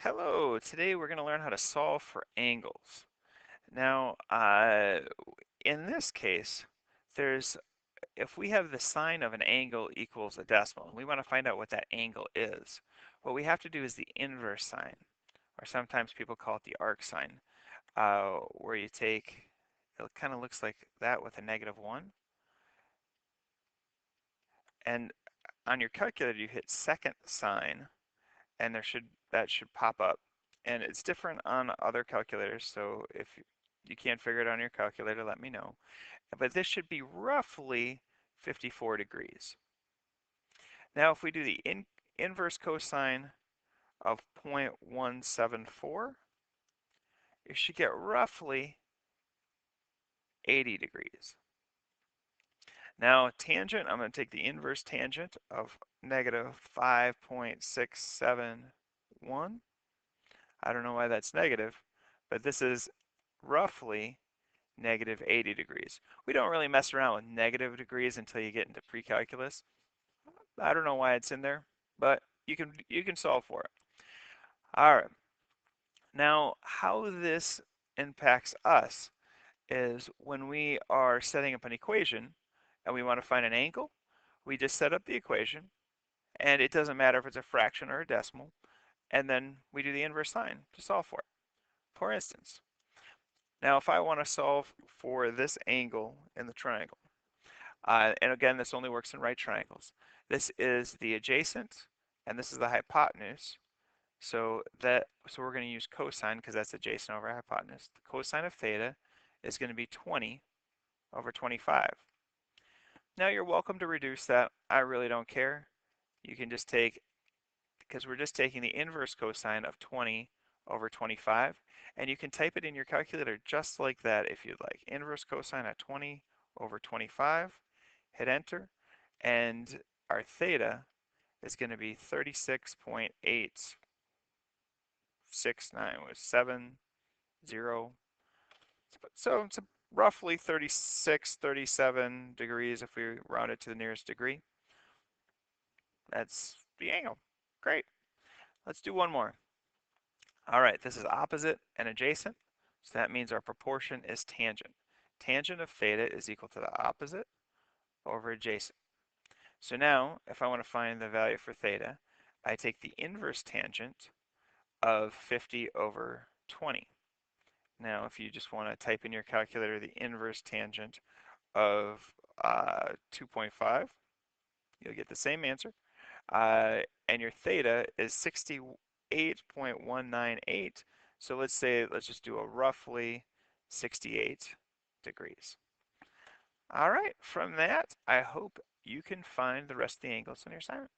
Hello, today we're going to learn how to solve for angles. Now, in this case, there's if we have the sine of an angle equals a decimal, and we want to find out what that angle is, what we have to do is the inverse sine, or sometimes people call it the arc sine, where you take, it kind of looks like that with a -1, and on your calculator you hit second sine, and that should pop up. And it's different on other calculators, so if you can't figure it out on your calculator, let me know. But this should be roughly 54 degrees. Now if we do the inverse cosine of 0.174, you should get roughly 80 degrees. Now tangent, I'm going to take the inverse tangent of -5.671. I don't know why that's negative, but this is roughly -80 degrees. We don't really mess around with negative degrees until you get into pre-calculus. I don't know why it's in there, but you can solve for it. All right. Now, how this impacts us is when we are setting up an equation and we want to find an angle, we just set up the equation, and it doesn't matter if it's a fraction or a decimal, and then we do the inverse sine to solve for it. For instance, now if I want to solve for this angle in the triangle, and again, this only works in right triangles. This is the adjacent, and this is the hypotenuse. So we're going to use cosine because that's adjacent over hypotenuse. The cosine of theta is going to be 20 over 25. Now you're welcome to reduce that. I really don't care. You can just take, because we're just taking the inverse cosine of 20 over 25, and you can type it in your calculator just like that if you'd like. Inverse cosine of 20 over 25. Hit enter, and our theta is going to be 36.869 was 70. So it's roughly 36, 37 degrees if we round it to the nearest degree. That's the angle. Great. Let's do one more. All right, this is opposite and adjacent, so that means our proportion is tangent. Tangent of theta is equal to the opposite over adjacent. So now, if I want to find the value for theta, I take the inverse tangent of 50 over 20. Now, if you just want to type in your calculator the inverse tangent of 2.5, you'll get the same answer. And your theta is 68.198. So let's just do a roughly 68 degrees. All right, from that, I hope you can find the rest of the angles in your assignment.